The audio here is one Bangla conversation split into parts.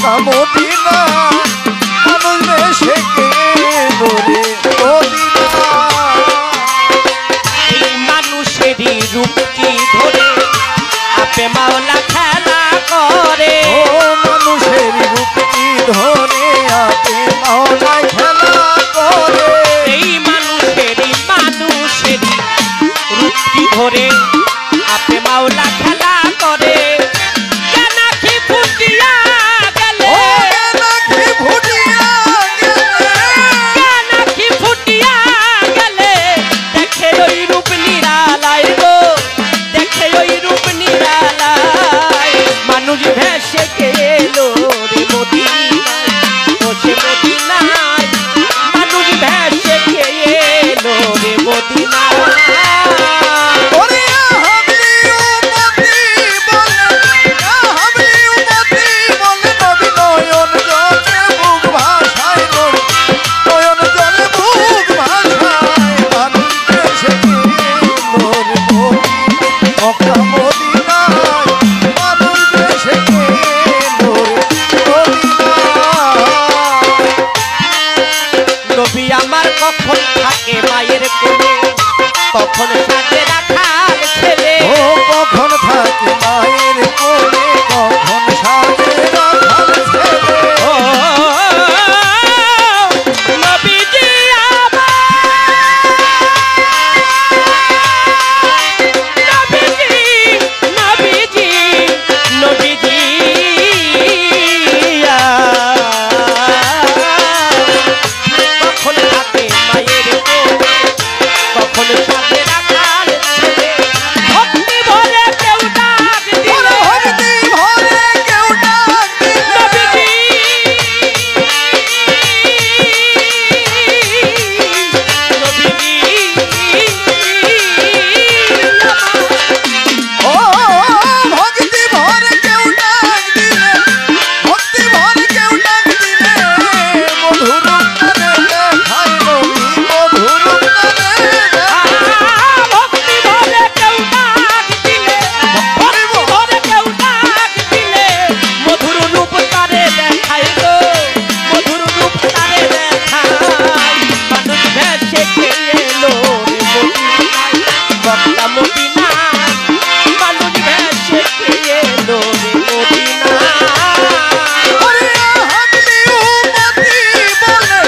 মক্কা মদিনা মানুষ বেশে গেল রে মদিনা। এই মানুষেরই রূপটি ধরে আপে মাওলা খেলা করে। ও মানুষের রূপটি ধরে আপে মাওলা খেলা করে। এই মানুষেরই রূপটি ধরে আপে মাওলা খেলা করে। কেনাকি ফুটিয়া গেলে কেনাকি ফুটিয়া গেলে দেখে ওই রূপ নিরালায় গো, দেখে ওই রূপ নিরালায় মানুষ ভেসে গেল রে মদিনায়, বসে মদিনায় মানুষ ভেসে গেল রে মদিনায়। নবী আমার কখন থাকে মায়ের কোলে, কখন সাথে রাখাল ছেলে। ও কখন থাকে মায়ের কোলে, কখন সাথে রাখাল ছেলে। ও নবীজি নবীজি নবীজি কখন থাকে মায়ের কোলে, কখন সাথে রাখাল ছেলে। ভক্তি ভরে কেউ ডাক দিলে, ভক্তি ভরে কেউ ডাক দিলে। নবীজি ও ভক্তি ভরে কেউ ডাক দিলে, ভক্তি ভরে কেউ ডাক দিলে। মধুর গানে দেখায় নবী, মধুর গানে দেখায়। ভক্তি ভরে কেউ ডাক দিলে, ভক্তি ভরে কেউ ডাক দিলে মধুর রূপ তারে দেখায় গো, মধুর রূপ তারে দেখায়। মানুষ ভেসে এলো রে মদিনায়, মক্কা মদিনায় মানুষ ভেসে এলো রে মদিনায়। ওরে হাবলি উম্মতি বলে,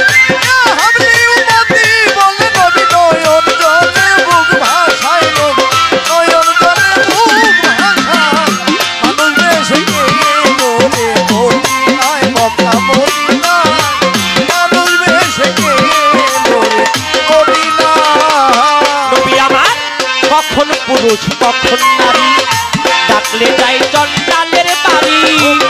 হাবলি উম্মতি বলে নবী নয়ন জলে বুক ভাসায় নবী, নয়ন জলে বুক ভাসায়। মানুষ বেশে গেল রে মদিনায়, মক্কা মদিনায় মানুষ বেশে গেল রে মদিনায়। নবী আমার কখন পুরুষ কখন নারী, ডাকলে যাই চন্ডালের বাড়ি।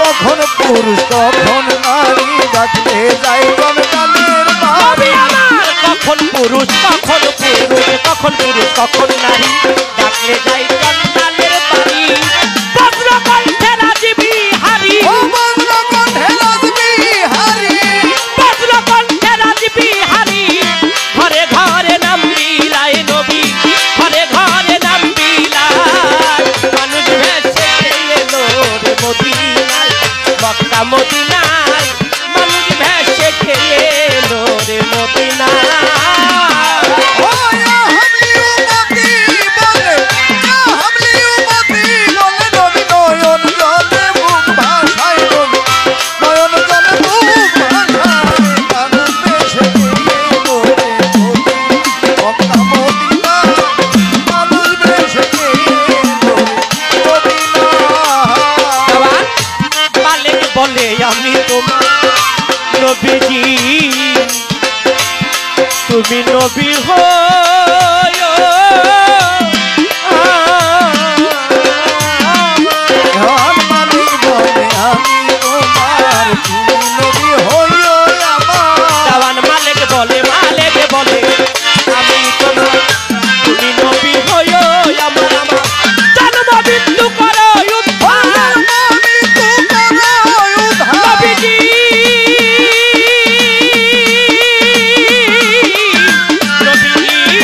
কখন পুরুষ কখন নারী, ডাকলে যাই জনতানের নবী বাড়ি। আমার কখন পুরুষ কখন কখন পুরুষ কখন নারী, ডাকলে যাই চন্ডালের বাড়ি। বজ্র কণ্ঠে রাজবি হারি, ও বজ্র কণ্ঠে রাজবি হারি। বজ্র কণ্ঠে রাজবি হারি। ঘরে ঘরে নাম বিলায় নবী, ঘরে ঘরে নাম বিলায়। মানুষ ভেসে এলো রে মদিনায়, মক্কা মদিনায় মানুষ ভেসে এলো রে মদিনায়। ও হাবলি উম্মতি বলে, হাবলি উম্মতি বলে নবী নয়ন জলে বুক ভাসায় নবী, নয়ন জলে বুক ভাসায়। মানুষ বেশে গেল রে মদিনায়, মক্কা মদিনায় মানুষ বেশে গেল রে মদিনায়। জওয়ান মালিক বলে আমি তোমার নবীজি, তুমি নবী হয়। ধান মালিক বলে আমি তোমার, তুমি নবী হইও আমার। জওয়ান মালিক বলে আমি তোমার, তুমি নবী হয় আমার। আমার জন্ম মৃত্যু করো উদ্ধার নবীজি, নবীজি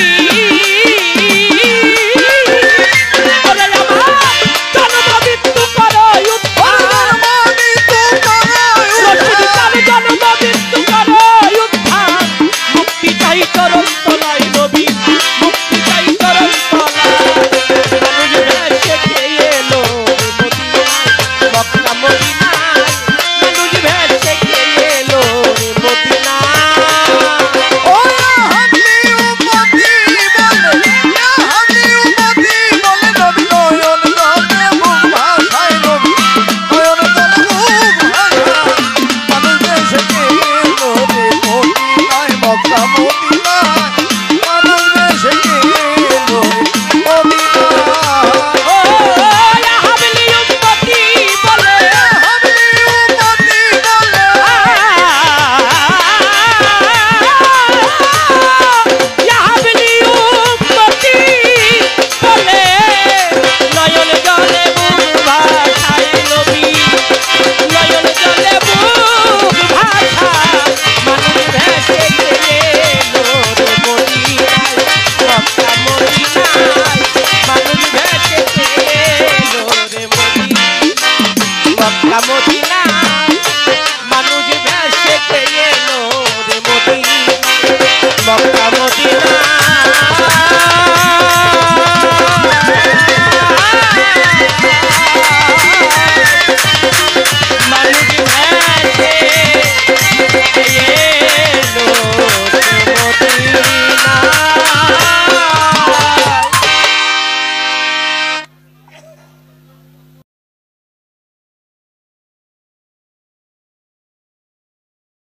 পারি না